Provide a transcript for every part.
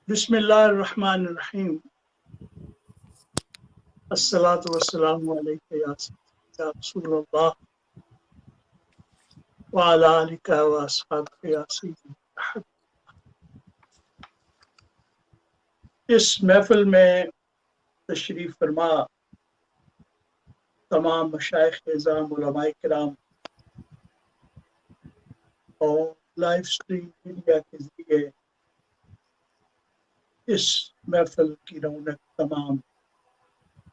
बिस्मिल्लाहिर्रहमानिर्रहीम। अस्सलातु वस्सलामु अलैका या रसूलल्लाह व अला आलिका व अस्हाबिका या सय्यिदी। इस महफिल में तशरीफ फरमा तमाम मशाइख निज़ाम उलमाए किराम और लाइव स्ट्रीम मीडिया के जरिए इस महफिल की रौनक तमाम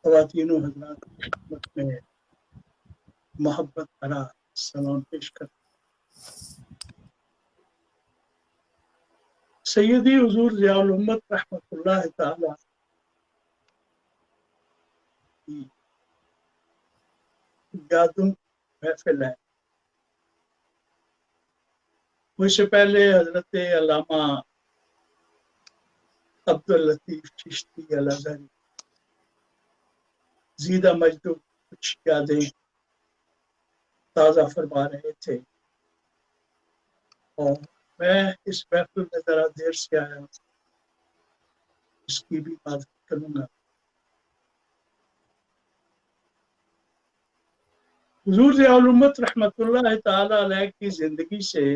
ख़वातीन व हज़रात की खिदमत में मोहब्बत भरा सलाम पेश कर। सैयदी हुजूर ज़ियाउल उम्मत रहमतुल्लाह तआला की यादों महफिल है। मुझसे पहले हजरत अल्लामा अब्दुल लतीफ चिश्ती अल अज़हरी ज़ीदा मजदू कुछ यादें ताज़ा फरमा रहे थे और मैं इस महफिल में ज़रा देर से आया हूँ, इसकी भी बात करूँगा। हुजूर ज़ियाउल उम्मत रहमतुल्लाह तआला अलैह की ज़िंदगी से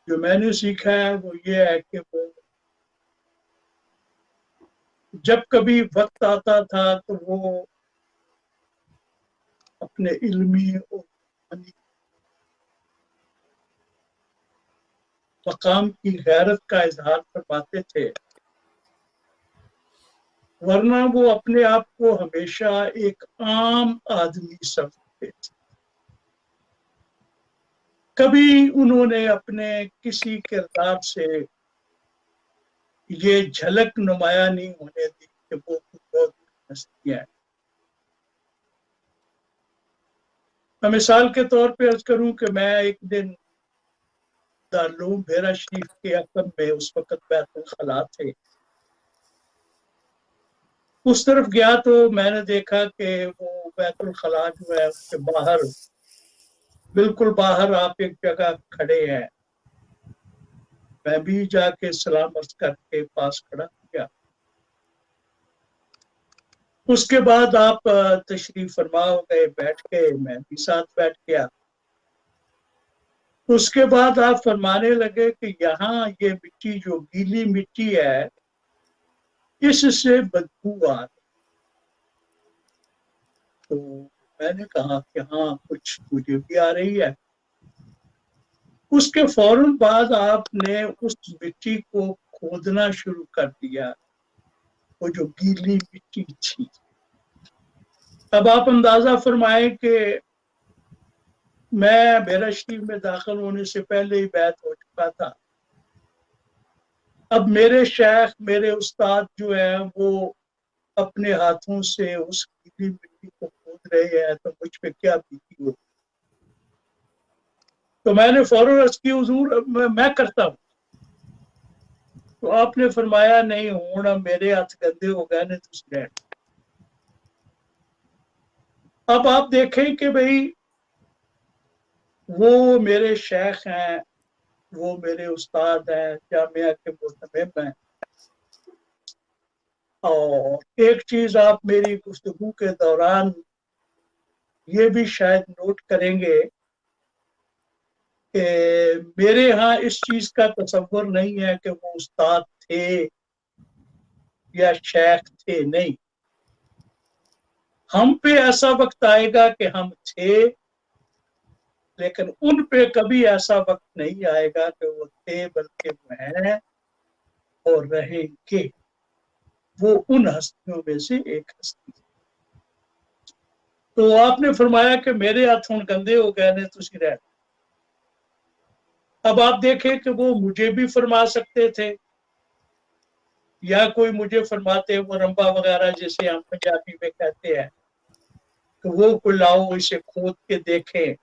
जो मैंने सीखा है वो ये है कि वो जब कभी वक्त आता था तो वो अपने इल्मी और मकाम की गैरत का इजहार फरमाते थे, वरना वो अपने आप को हमेशा एक आम आदमी समझते थे। कभी उन्होंने अपने किसी किरदार से ये झलक नुमाया नहीं होने दी कि वो बहुत हस्तियां हैं। मैं मिसाल के तौर पे अर्ज करूं कि मैं एक दिन दारुल भेरा शरीफ के अकब में उस वक्त बैतुल खला थे, उस तरफ गया तो मैंने देखा कि वो बैतुल खला जो है उसके बाहर, बिल्कुल बाहर आप एक जगह खड़े हैं। मैं भी जाके सलाम अर्ज करके पास खड़ा किया। उसके बाद आप तशरीफ फरमा हो गए, बैठ गए, मैं भी साथ बैठ गया। उसके बाद आप फरमाने लगे कि यहाँ ये मिट्टी जो गीली मिट्टी है इससे बदबू आ रही। तो मैंने कहा कि हाँ कुछ मुझे भी आ रही है। उसके फौरन बाद आपने उस मिट्टी को खोदना शुरू कर दिया, वो जो गीली मिट्टी थी। अब आप अंदाजा फरमाए कि मैं भेरा शरीफ में दाखिल होने से पहले ही बैत हो चुका था। अब मेरे शेख, मेरे उस्ताद जो है वो अपने हाथों से उस गीली मिट्टी को खोद रहे हैं, तो मुझ पे क्या बीती हो। तो मैंने फौरन अर्ज की, हुजूर मैं करता हूँ। तो आपने फरमाया नहीं होना, मेरे हाथ गंदे हो गए ने तुम रह। अब आप देखें कि भाई वो मेरे शेख हैं, वो मेरे उस्ताद हैं, जामिया के मोहतमिम हैं। और एक चीज आप मेरी गुफ्तगू के दौरान ये भी शायद नोट करेंगे कि मेरे यहाँ इस चीज का तसव्वुर नहीं है कि वो उस्ताद थे या शेख थे। नहीं, हम पे ऐसा वक्त आएगा कि हम थे, लेकिन उन पे कभी ऐसा वक्त नहीं आएगा कि वो थे, बल्कि वो हैं और रहेंगे। वो उन हस्तियों में से एक हस्ती। तो आपने फरमाया कि मेरे हाथ हुण गंदे हो गए ने तुसी रह। अब आप देखें कि वो मुझे भी फरमा सकते थे या कोई मुझे फरमाते, वो रंबा वगैरह जिसे हम पंजाबी में कहते हैं, तो वो को लाओ इसे खोद के देखें।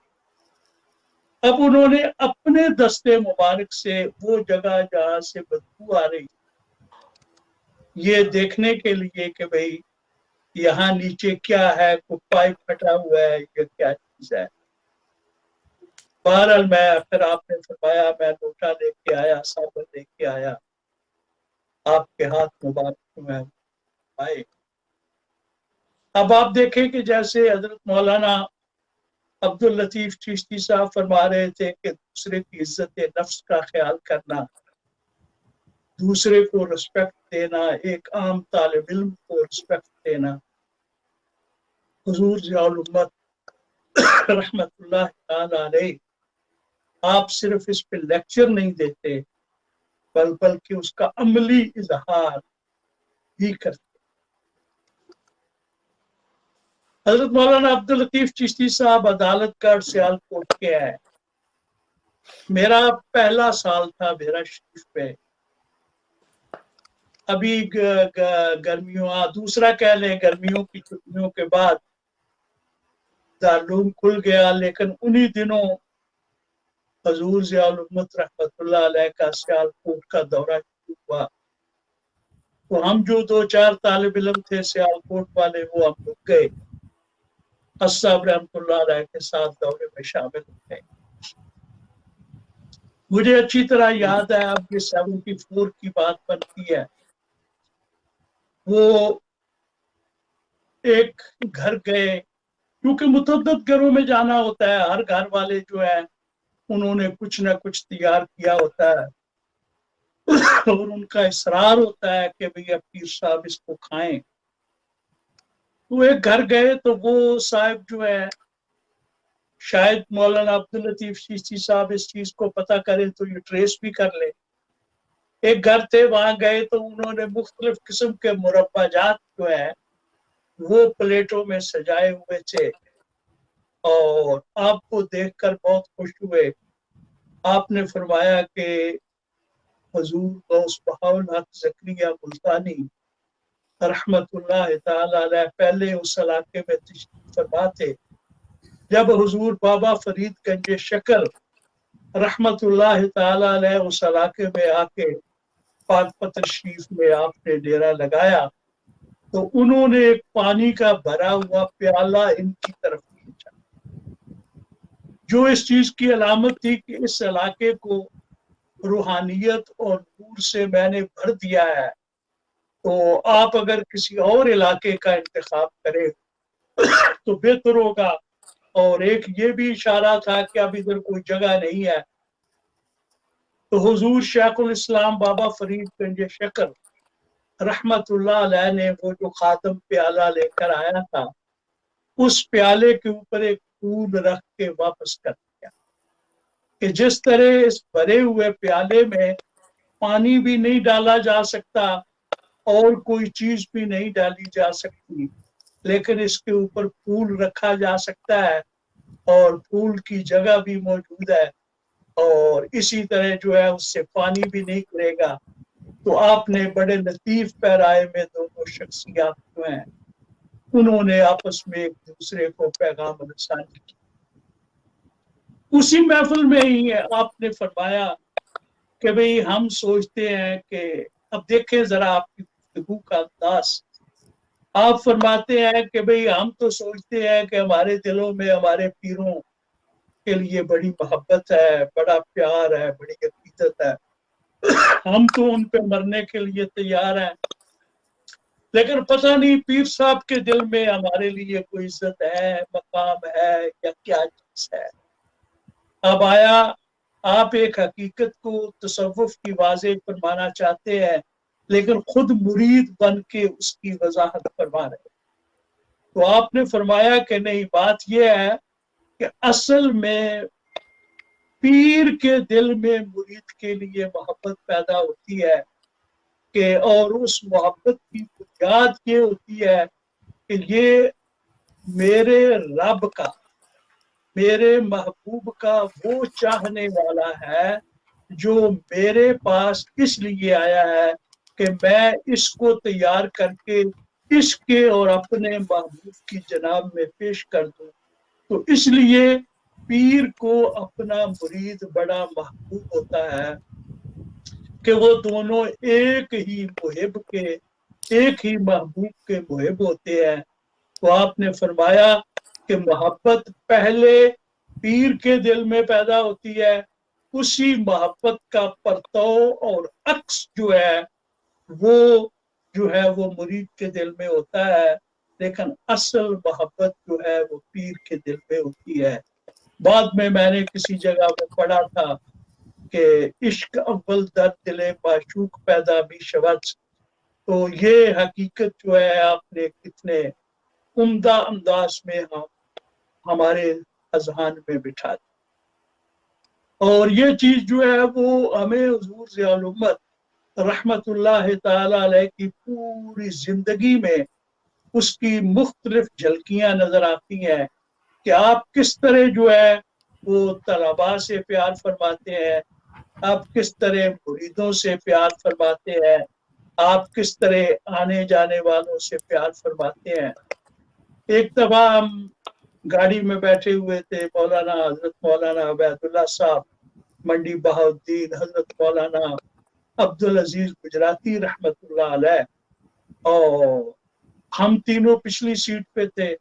अब उन्होंने अपने दस्ते मुबारक से वो जगह जहां से बदबू आ रही, ये देखने के लिए कि भाई यहाँ नीचे क्या है, कोई पाइप फटा हुआ है या क्या चीज है, बहरहाल मैं फिर आपने फरमाया मैं लोटा लेके आया, साबुन लेके आया, आपके हाथ मुबारक में आए। अब आप देखें कि जैसे हजरत मौलाना अब्दुल लतीफ चिश्ती साहब फरमा रहे थे कि दूसरे की इज्जत नफ्स का ख्याल करना, दूसरे को रिस्पेक्ट देना, एक आम तालिब इल्म को रिस्पेक्ट देना। हुजूर ज़ियाउल उम्मत रहमतुल्लाह ताला अलैह आप सिर्फ इस पे लेक्चर नहीं देते बल्कि उसका अमली इजहार भी करते। हजरत मौलाना अब्दुल लतीफ चिश्ती साहब अदालतगढ़ सियालकोट के हैं। मेरा पहला साल था मेरा शरीफ पे, अभी गर्मियों दूसरा कह लें गर्मियों की छुट्टियों के बाद दारूम खुल गया, लेकिन उन्हीं दिनों हजूर ज़ियाउल उम्मत रहमतुल्लाह अलैह का सियालकोट का दौरा शुरू हुआ। तो हम जो 2-4 तालिब इल्म थे सियालकोट वाले, वो हम लोग गए, अस्साब रहमतुल्लाह अलैह के साथ दौरे में शामिल थे। मुझे अच्छी तरह याद है, अब ये 74 की बात बनती है, वो एक घर गए, क्योंकि मुतअद्दिद घरों में जाना होता है, हर घर वाले जो है उन्होंने कुछ ना कुछ तैयार किया होता है और उनका इसरार होता है कि भैया पीर साहब इसको खाएं। तो एक घर गए तो वो साहब जो है, शायद मौलाना अब्दुल लतीफ चिश्ती साहब इस चीज को पता करें तो ये ट्रेस भी कर ले। एक घर थे, वहां गए तो उन्होंने मुख्तलिफ किस्म के मुरब्बाजात जो है वो प्लेटों में सजाए हुए थे और आपको देखकर बहुत खुश हुए। आपने फरमाया कि हुजूर गौस बहाउल हक ज़करिया मुल्तानी रहमतुल्लाह ताला अलैह पहले उस इलाके में तशरीफ फरमा थे। जब हुजूर बाबा फरीद गंज शक्ल रहमतुल्लाह ताला अलैह उस इलाके में आके पाकपत शरीफ में आपने डेरा लगाया तो उन्होंने एक पानी का भरा हुआ प्याला इनकी तरफ खींचा, जो इस चीज की अलामत थी कि इस इलाके को रूहानियत और नूर से मैंने भर दिया है। तो आप अगर किसी और इलाके का इंतखाब करें तो बेहतर होगा। और एक ये भी इशारा था कि अब इधर कोई जगह नहीं है। तो हुजूर शेखुल इस्लाम बाबा फरीद गंज शक्ल रहमतुल्लाह अलैह ने वो जो खातम प्याला लेकर आया था, उस प्याले के ऊपर एक फूल रख के वापस कर दिया कि जिस तरह इस भरे हुए प्याले में पानी भी नहीं डाला जा सकता और कोई चीज भी नहीं डाली जा सकती, लेकिन इसके ऊपर फूल रखा जा सकता है और फूल की जगह भी मौजूद है और इसी तरह जो है उससे पानी भी नहीं गिरेगा। तो आपने बड़े लतीफ पैराए में दोनों शख्सियत जो हैं उन्होंने आपस में एक दूसरे को पैगाम रसानी की। उसी महफिल में ही आपने फरमाया कि भाई हम सोचते हैं कि अब देखें जरा आपकी गुफ्तगू का अंदाज, आप फरमाते हैं कि भाई हम तो सोचते हैं कि हमारे दिलों में हमारे पीरों के लिए बड़ी मोहब्बत है, बड़ा प्यार है, बड़ी अकीदत है, हम तो उन पे मरने के लिए तैयार हैं, लेकिन पता नहीं पीर साहब के दिल में हमारे लिए कोई इज्जत है, मकाम है या क्या चीज है। अब आया आप एक हकीकत को तसव्वुफ की वाज़ेह फरमाना चाहते हैं, लेकिन खुद मुरीद बन के उसकी वजाहत फरमा रहे। तो आपने फरमाया कि नहीं, बात यह है कि असल में पीर के दिल में मुरीद के लिए मोहब्बत पैदा होती है कि और उस मोहब्बत की बुनियाद ये होती है कि ये मेरे रब का, मेरे महबूब का वो चाहने वाला है जो मेरे पास इसलिए आया है कि मैं इसको तैयार करके इसके और अपने महबूब की जनाब में पेश कर दूं। तो इसलिए पीर को अपना मुरीद बड़ा महबूब होता है कि वो दोनों एक ही मुहिब के, एक ही महबूब के मुहिब होते हैं। तो आपने फरमाया कि मोहब्बत पहले पीर के दिल में पैदा होती है, उसी मोहब्बत का परतव और अक्स जो है वो मुरीद के दिल में होता है, लेकिन असल मोहब्बत जो है वो पीर के दिल में होती है। बाद में मैंने किसी जगह पे पढ़ा था कि इश्क अव्वल दर दिले माशूक पैदा भी शवच। तो ये हकीकत जो है आपने कितने उम्दा अंदाज में हमारे अजहान में बिठा दी, और ये चीज जो है वो हमें हुजूर ज़ियाउल उम्मत रहमतुल्लाह ताला अलैह की पूरी जिंदगी में उसकी मुख्तलिफ झलकियां नजर आती हैं कि आप किस तरह जो है वो तलबा से प्यार फरमाते हैं, आप किस तरह मुरीदों से प्यार फरमाते हैं, आप किस तरह आने जाने वालों से प्यार फरमाते हैं। एक दफा हम गाड़ी में बैठे हुए थे, हजरत मौलाना अबैदुल्ला साहब मंडी बहाउद्दीन, हजरत मौलाना अब्दुल अजीज गुजराती रहमतुल्लाह अलैह, और हम तीनों पिछली सीट पे थे,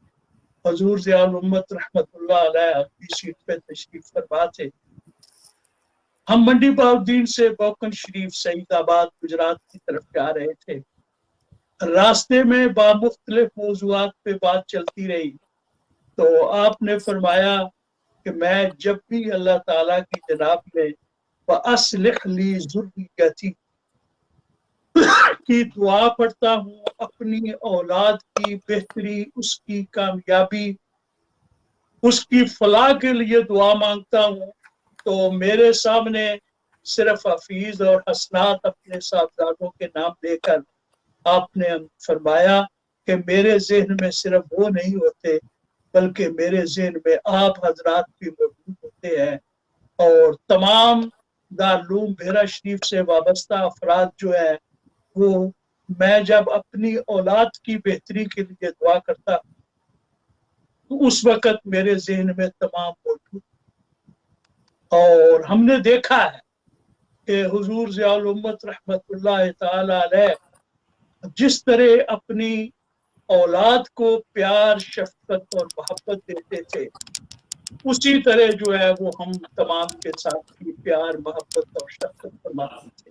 हुजूर ज़ियाउल उम्मत रहमतुल्लाह अलैह अगली सीट पे तशरीफ फरमा थे। हम मंडी बहाउद्दीन से बोकन शरीफ सईदाबाद गुजरात की तरफ जा रहे थे। रास्ते में बामुख्तलिफ मौज़ूआत पे बात चलती रही, तो आपने फरमाया कि मैं जब भी अल्लाह ताला की जनाब में अस्लिह ली ज़ुर्रियती की दुआ पढ़ता हूँ, अपनी औलाद की बेहतरी, उसकी कामयाबी, उसकी फलाह के लिए दुआ मांगता हूँ, तो मेरे सामने सिर्फ हफीज और हसनात अपने साहबजादों के नाम लेकर आपने फरमाया कि मेरे जहन में सिर्फ वो नहीं होते, बल्कि मेरे जहन में आप हजरात भी मौजूद होते हैं, और तमाम दारुल बेहरा शरीफ से वाबस्ता अफराद जो है वो, मैं जब अपनी औलाद की बेहतरी के लिए दुआ करता तो उस वक़्त मेरे जहन में तमाम मौजूद। और हमने देखा है कि हुजूर ज़ियाउल उम्मत रहमतुल्लाह ताला अलैह जिस तरह अपनी औलाद को प्यार, शफकत और मोहब्बत देते थे, उसी तरह जो है वो हम तमाम के साथ भी प्यार, मोहब्बत और शफकत फरमाते थे।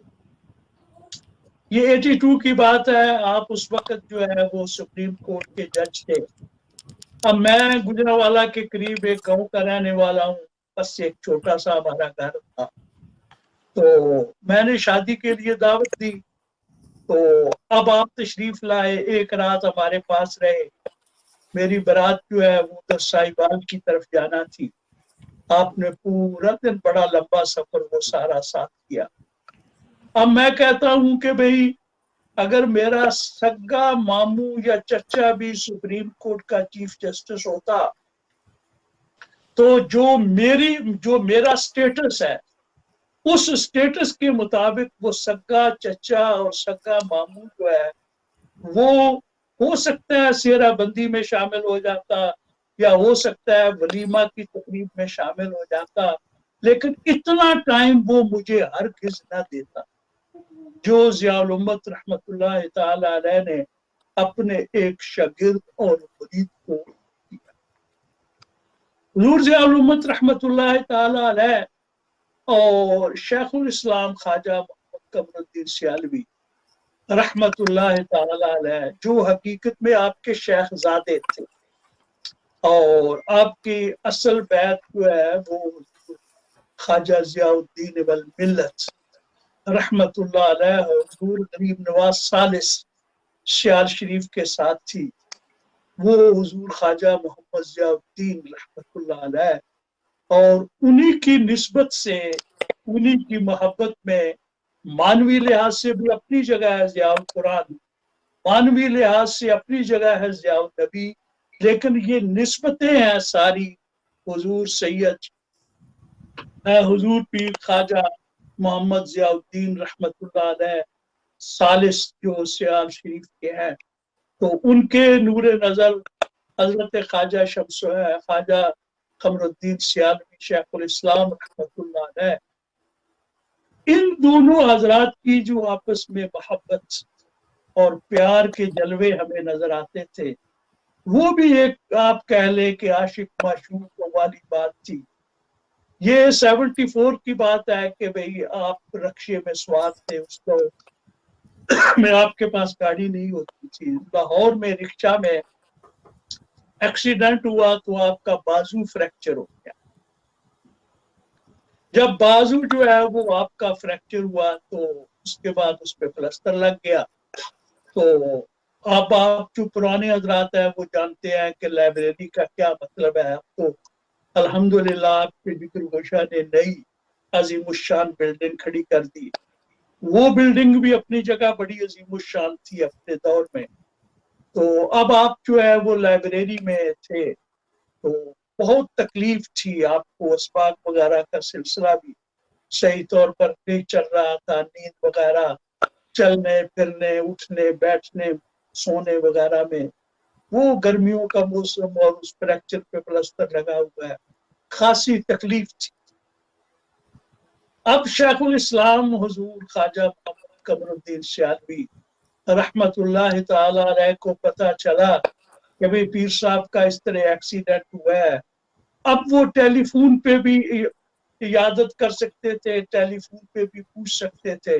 ये 82 की बात है, आप उस वक्त जो है वो सुप्रीम कोर्ट के जज थे। अब मैं गुजरावाला के करीब एक गांव का रहने वाला हूँ, बस एक छोटा सा हमारा घर था। तो मैंने शादी के लिए दावत दी, तो अब आप तशरीफ लाए, एक रात हमारे पास रहे। मेरी बारात जो है वो उधर साहिबाल की तरफ जाना थी। आपने पूरा दिन बड़ा लंबा सफर वो सारा साथ किया। अब मैं कहता हूं कि भाई अगर मेरा सगा मामू या चचा भी सुप्रीम कोर्ट का चीफ जस्टिस होता, तो जो मेरा स्टेटस है, उस स्टेटस के मुताबिक वो सगा चचा और सगा मामू जो है वो हो सकता है सेहरा बंदी में शामिल हो जाता, या हो सकता है वलीमा की तकरीब में शामिल हो जाता, लेकिन इतना टाइम वो मुझे हरगिज़ न देता जो ज़ियाउल उम्मत रहमतुल्लाह ताला अलैह ने अपने एक शागिर्द और मुरीद को दिया। हुजूर ज़ियाउल उम्मत रहमतुल्लाह ताला अलैह और शेखुल इस्लाम ख्वाजा मोहम्मद कमरुद्दीन सियालवी रहमतुल्लाह ताला अलैह, जो हकीकत में आपके शेखजादे थे, और आपकी असल बैत जो है वो ख्वाजा ज़ियाउद्दीन वल मिल्लत रहमतुल्लाह अलैह हुजूर गरीब नवाज सालिस सियाल शरीफ के साथ थी। वो हुजूर ख्वाजा मोहम्मद ज़ियाउद्दीन रहमतुल्लाह अलैह, और उन्हीं की निस्बत से, उन्हीं की मोहब्बत में मानवी लिहाज से भी अपनी जगह है ज़ियाउल कुरान, मानवी लिहाज से अपनी जगह है ज़ियाउल नबी, लेकिन ये निस्बतें हैं सारी हुजूर सैयद हुजूर पीर ख्वाजा मोहम्मद ज़ियाउद्दीन रहमतुल्लाह अलैह सालिस जो सियाल शरीफ के हैं। तो उनके नूरे नजर हजरत ख्वाजा ख्वाजा कमरुद्दीन सियालवी शेखुल इस्लाम रहमतुल्लाह अलैह, इन दोनों हजरात की जो आपस में मोहब्बत और प्यार के जलवे हमें नजर आते थे, वो भी एक आप कह ले कि आशिक माशूक वाली बात थी। یہ 74 کی بات ہے کہ بھئی آپ رکشے میں سوار تھے، اس کو میں آپ کے پاس گاڑی نہیں ہوتی تھی، لاہور میں رکشہ میں ایکسیڈنٹ ہوا تو آپ کا بازو فریکچر ہو گیا. جب بازو جو ہے وہ آپ کا فریکچر ہوا تو اس کے بعد اس پہ پلسٹر لگ گیا. تو اب آپ جو پرانے حضرات ہیں وہ جانتے ہیں کہ لائبریری کا کیا مطلب ہے. اب تو الحمدللہ آپ کے ذکر گوشہ نے نئی عظیم الشان بلڈنگ کھڑی کر دی. وہ بلڈنگ بھی اپنی جگہ بڑی عظیم الشان تھی اپنے دور میں. تو اب آپ جو ہے وہ لائبریری میں تھے تو بہت تکلیف تھی آپ کو، اسباق وغیرہ کا سلسلہ بھی صحیح طور پر نہیں چل رہا تھا، نیند وغیرہ، چلنے پھرنے اٹھنے بیٹھنے سونے وغیرہ میں، وہ گرمیوں کا موسم اور اس فریکچر پہ پلسٹر لگا ہوا ہے، خاصی تکلیف تھی. اب شیخ الاسلام حضور خواجہ محمد قمر الدین سیالوی رحمت اللہ تعالی علیہ کو پتہ چلا کہ بھئی پیر صاحب کا اس طرح ایکسیڈنٹ ہوا ہے. اب وہ ٹیلی فون پہ بھی عیادت کر سکتے تھے، ٹیلی فون پہ بھی پوچھ سکتے تھے،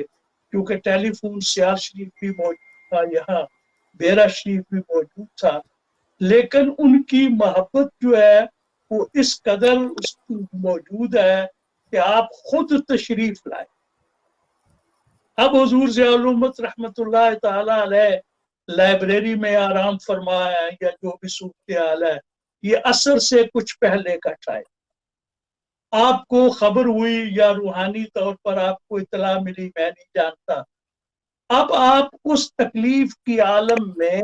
کیونکہ ٹیلی فون سیال شریف بھی موجود تھا، یہاں بیرا شریف بھی موجود تھا. لیکن ان کی محبت جو ہے وہ اس قدر اس کی موجود ہے کہ آپ خود تشریف لائے. اب حضور ضیاء الامت رحمت اللہ تعالی علیہ لائبریری میں آرام فرمایا یا جو بھی صورتحال ہے، یہ عصر سے کچھ پہلے کا ٹائم. آپ کو خبر ہوئی یا روحانی طور پر آپ کو اطلاع ملی، میں نہیں جانتا. اب آپ اس تکلیف کی عالم میں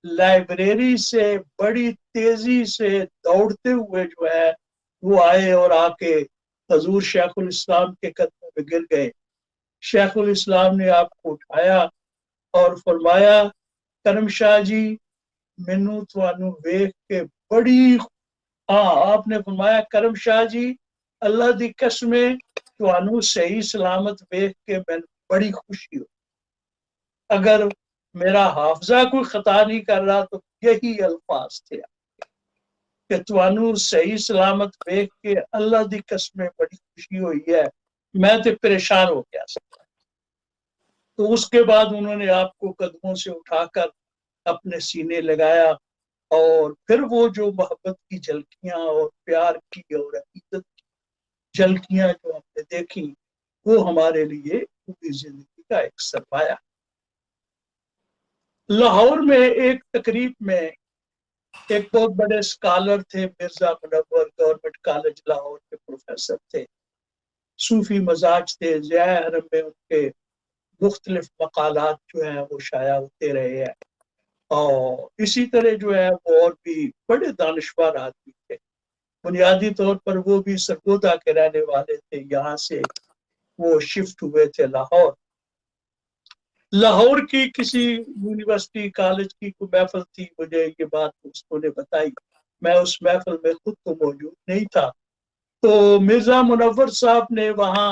لائبریری سے بڑی تیزی سے دوڑتے ہوئے جو ہے وہ آئے اور آ کے حضور شیخ الاسلام کے قدموں میں گر گئے. شیخ الاسلام نے آپ کو اٹھایا اور فرمایا کرم شاہ جی مینوں تانوں ویکھ کے بڑی آپ نے فرمایا کرم شاہ جی اللہ دی قسم تانوں صحیح سلامت ویکھ کے میں بڑی خوشی ہو. اگر میرا حافظہ کوئی خطا نہیں کر رہا تو یہی الفاظ تھے کہ تانوں صحیح سلامت ویکھ کے اللہ دی قسم بڑی خوشی ہوئی ہے، میں تے پریشان ہو گیا. تو اس کے بعد انہوں نے آپ کو قدموں سے اٹھا کر اپنے سینے لگایا اور پھر وہ جو محبت کی جھلکیاں اور پیار کی اور عقیدت کی جھلکیاں جو ہم نے دیکھی وہ ہمارے لیے پوری زندگی کا ایک سرمایہ. لاہور میں ایک تقریب میں ایک بہت بڑے اسکالر تھے مرزا منور، گورنمنٹ کالج لاہور کے پروفیسر تھے، صوفی مزاج تھے. ضیاء حرم میں ان کے مختلف مقالات جو ہیں وہ شائع ہوتے رہے ہیں اور اسی طرح جو ہے وہ اور بھی بڑے دانشور آدمی تھے. بنیادی طور پر وہ بھی سرگودا کے رہنے والے تھے، یہاں سے وہ شفٹ ہوئے تھے لاہور. لاہور کی کسی یونیورسٹی کالج کی کوئی محفل تھی، مجھے یہ بات دوستوں نے بتائی، میں اس محفل میں خود تو موجود نہیں تھا. تو مرزا منور صاحب نے وہاں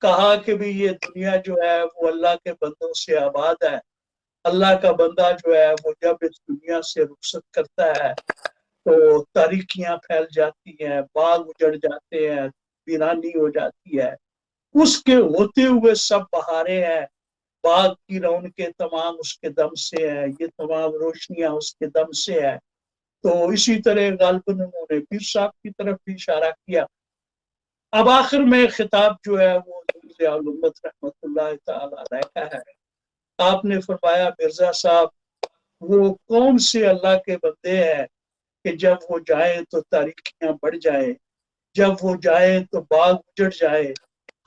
کہا کہ بھی یہ دنیا جو ہے وہ اللہ کے بندوں سے آباد ہے. اللہ کا بندہ جو ہے وہ جب اس دنیا سے رخصت کرتا ہے تو تاریکیاں پھیل جاتی ہیں، باغ اجڑ جاتے ہیں، ویرانی ہو جاتی ہے. اس کے ہوتے ہوئے سب بہاریں ہیں، باغ کی رونقیں تمام اس کے دم سے ہے، یہ تمام روشنیاں اس کے دم سے ہے. تو اسی طرح غالباً انہوں نے پیر صاحب کی طرف بھی اشارہ کیا. اب آخر میں خطاب جو ہے وہ حضور ضیاء الامت رحمت اللہ تعالی علیہ کا ہے. آپ نے فرمایا مرزا صاحب وہ کون سے اللہ کے بندے ہیں کہ جب وہ جائیں تو تاریکیاں بڑھ جائیں، جب وہ جائیں تو باغ اجڑ جائے.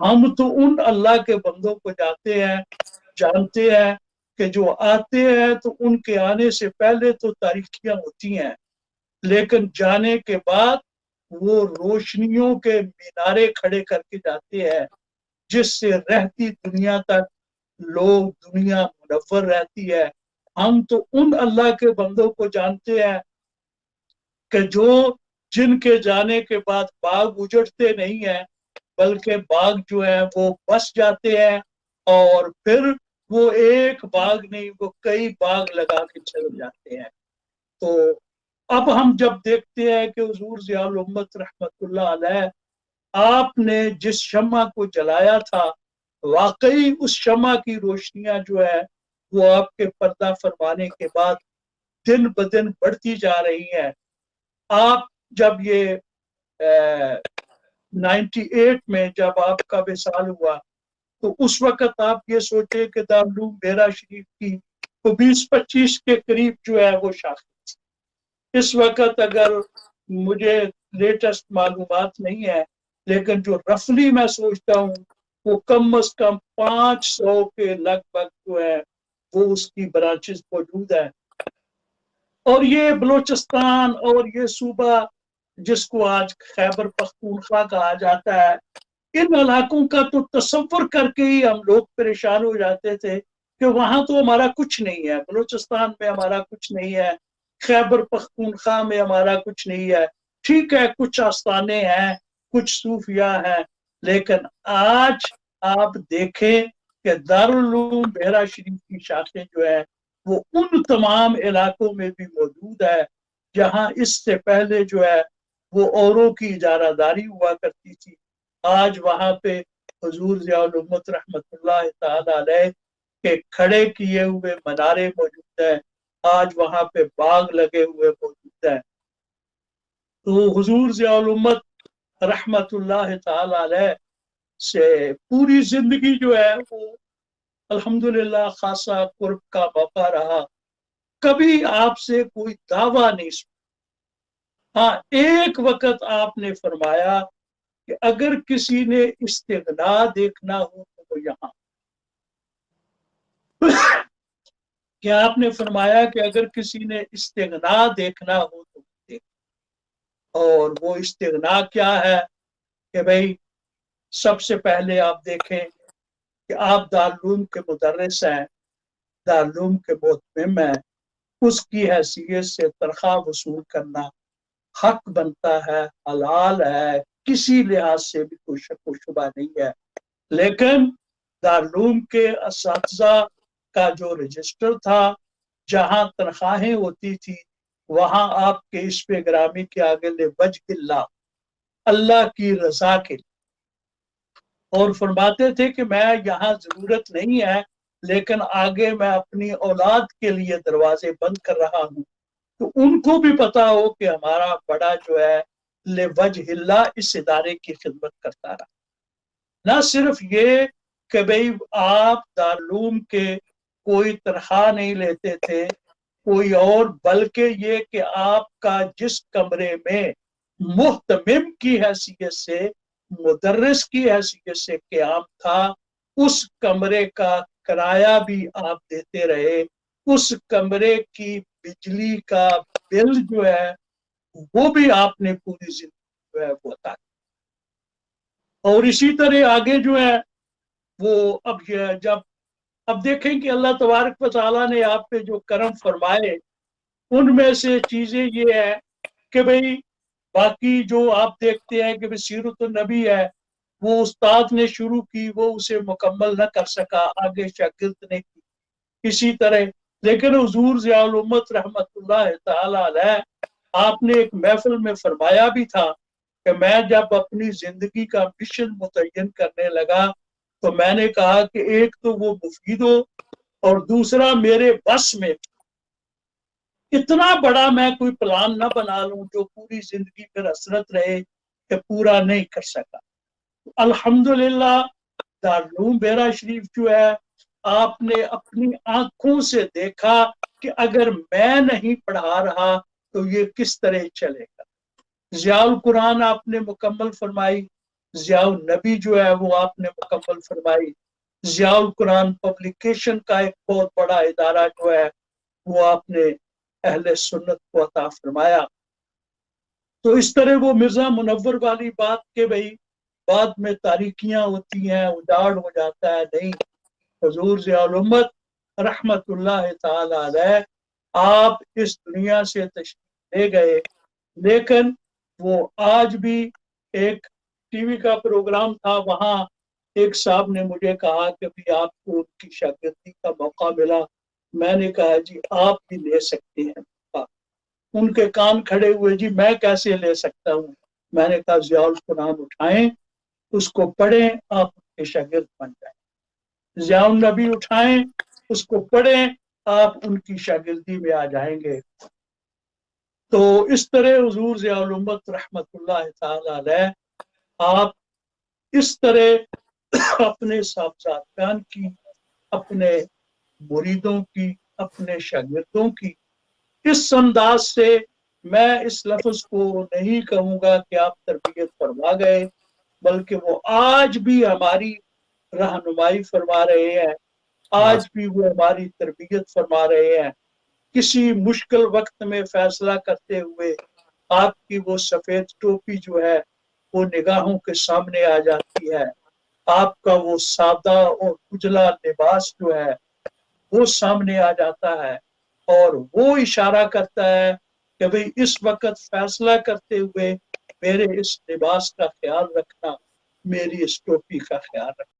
ہم تو ان اللہ کے بندوں کو جانتے ہیں کہ جو آتے ہیں تو ان کے آنے سے پہلے تو تاریکیاں ہوتی ہیں، لیکن جانے کے بعد وہ روشنیوں کے مینارے کھڑے کر کے جاتے ہیں جس سے رہتی دنیا تک لوگ دنیا منور رہتی ہے. ہم تو ان اللہ کے بندوں کو جانتے ہیں کہ جن کے جانے کے بعد باغ اجڑتے نہیں ہیں بلکہ باغ جو ہے وہ بس جاتے ہیں اور پھر وہ ایک باغ نہیں وہ کئی باغ لگا کے چل جاتے ہیں. تو اب ہم جب دیکھتے ہیں کہ حضور ضیاء الامت رحمت اللہ علیہ आपने जिस शम्मा को जलाया था वाकई उस शम्मा की रोशनियां जो है वो आपके पर्दा फरमाने के बाद दिन ब दिन बढ़ती जा रही हैं। आप जब ये 98 में जब आपका विसाल हुआ तो उस वक्त आप ये सोचे कि दारुल मेरा शरीफ की तो 20-25 के करीब जो है वो शाखा। इस वक्त अगर मुझे लेटेस्ट मालूमात नहीं है लेकिन जो रफली मैं सोचता हूँ वो कम से कम 500 के लगभग जो है वो उसकी ब्रांचेस मौजूद है। और ये बलूचिस्तान और ये सूबा जिसको आज खैबर पख्तूनख्वा कहा जाता है, इन इलाकों का तो तसव्वुर करके ही हम लोग परेशान हो जाते थे कि वहां तो हमारा कुछ नहीं है, बलूचिस्तान में हमारा कुछ नहीं है, खैबर पख्तूनख्वा में हमारा कुछ नहीं है। ठीक है, कुछ आस्थाने हैं, कुछ सूफिया हैं, लेकिन आज आप देखें कि दारुल उलूम बेहरा शरीफ की शाखें जो है वो उन तमाम इलाकों में भी मौजूद है जहां इससे पहले जो है वो औरों की इजारादारी हुआ करती थी। आज वहां पे हुजूर ज़ियाउल उम्मत रहमतुल्लाह तआला अलैह के खड़े किए हुए मनारे मौजूद है, आज वहां पे बाग लगे हुए मौजूद है। तो हुजूर ज़ियाउल उम्मत रहमतुल्लाह तआला अलैह से पूरी जिंदगी जो है वो अल्हम्दुलिल्लाह खासा कुर्ब का मौका रहा। कभी आपसे कोई दावा नहीं सुना। हाँ, एक वक्त आपने फरमाया कि अगर किसी ने इस्तिगना देखना हो तो वो यहाँ क्या आपने फरमाया कि अगर किसी ने इस्तिगना देखना हो तो देख। और वो इस्तिगना क्या है कि भाई सबसे पहले आप देखें कि आप दारुल के मुदर्रिस हैं, दारुल के मोहतमिम हैं, उसकी हैसियत से तनख्वाह वसूल करना हक बनता है, हलाल है, किसी लिहाज से भी कोई शक व शुबा नहीं है। लेकिन दारुल के असातिज़ा का जो रजिस्टर था जहां तनख्वाहें होती थी वहां आपके इस पे ग्रामी के आगे ले वजहिल्लाह, अल्लाह की रजा के लिए। और फरमाते थे कि मैं यहाँ जरूरत नहीं है लेकिन आगे मैं अपनी औलाद के लिए दरवाजे बंद कर रहा हूँ, तो उनको भी पता हो कि हमारा बड़ा जो है ले वजहिल्लाह इस इदारे की खिदमत करता रहा। ना सिर्फ ये कि भाई आप दारुल के कोई तनख्वाह नहीं लेते थे कोई और, बल्कि ये कि आपका जिस कमरे में मुहतमिम की हैसियत से, मुदर्रिस की हैसियत से क़याम था, उस कमरे का किराया भी आप देते रहे, उस कमरे की बिजली का बिल जो है वो भी आपने पूरी जिंदगी जो है वो अदा। और इसी तरह आगे जो है वो अब जब अब देखें कि अल्लाह तबारक व तआला ने आप पे जो करम फरमाए उनमें से चीजें ये है कि भाई बाकी जो आप देखते हैं कि भाई सीरत नबी है वो उस्ताद ने शुरू की, वो उसे मुकम्मल न कर सका, आगे शागिर्द ने की इसी तरह। लेकिन हुजूर ज़ियाउल उम्मत रहमतुल्लाह तआला अलैह आपने एक महफिल में फरमाया भी था कि मैं जब अपनी जिंदगी का मिशन मुतय्यन करने लगा तो मैंने कहा कि एक तो वो मुफीद हो और दूसरा मेरे बस में इतना बड़ा मैं कोई प्लान ना बना लूं जो पूरी जिंदगी पर हसरत रहे कि पूरा नहीं कर सका। अल्हम्दुलिल्लाह दारुल बेहरा शरीफ जो है आपने अपनी आंखों से देखा कि अगर मैं नहीं पढ़ा रहा तो ये किस तरह चलेगा। ज़ियाउल कुरान आपने मुकम्मल फरमाई, ज़ियाउल नबी जो है वो आपने मुकम्मल फरमाई। ज़ियाउल कुरान पब्लिकेशन का एक बहुत बड़ा इदारा जो है वो आपने अहले सुन्नत को अता फरमाया। तो इस तरह वो मिर्जा मुनव्वर वाली बात के भाई बाद में तारीकियां होती हैं, उजाड़ हो जाता है, नहीं। हुजूर ज़ियाउल उम्मत रहमतुल्लाह तआला अलैह आप इस दुनिया से तशरीफ ले गए, लेकिन वो आज भी एक टीवी का प्रोग्राम था, वहां एक साहब ने मुझे कहा कि भी आपको उनकी शागिर्दी का मौका मिला। मैंने कहा जी आप भी ले सकते हैं। उनके कान खड़े हुए, जी मैं कैसे ले सकता हूँ। मैंने कहा ज़ियाउल को नाम उठाएं, उसको पढ़ें, आप उनके शागिर्द बन जाएं। ज़ियाउल नबी उठाएं, उसको पढ़ें, आप उनकी शागिर्दी में आ जाएंगे। तो इस तरह हुजूर ज़ियाउल उम्मत रहमतुल्लाह तआला अलैह, आप इस तरह अपने साहबजादगान की, अपने मुरीदों की, अपने शागिर्दों की इस अंदाज से, मैं इस लफ्ज को नहीं कहूंगा कि आप तरबियत फरमा गए, बल्कि वो आज भी हमारी रहनुमाई फरमा रहे हैं, आज भी वो हमारी तरबियत फरमा रहे हैं। किसी मुश्किल वक्त में फैसला करते हुए आपकी वो सफेद टोपी जो है वो निगाहों के सामने आ जाती है, आपका वो सादा और उजला लिबास जो है वो सामने आ जाता है, और वो इशारा करता है कि भाई इस वक्त फैसला करते हुए मेरे इस लिबास का ख्याल रखना, मेरी इस टोपी का ख्याल रखना।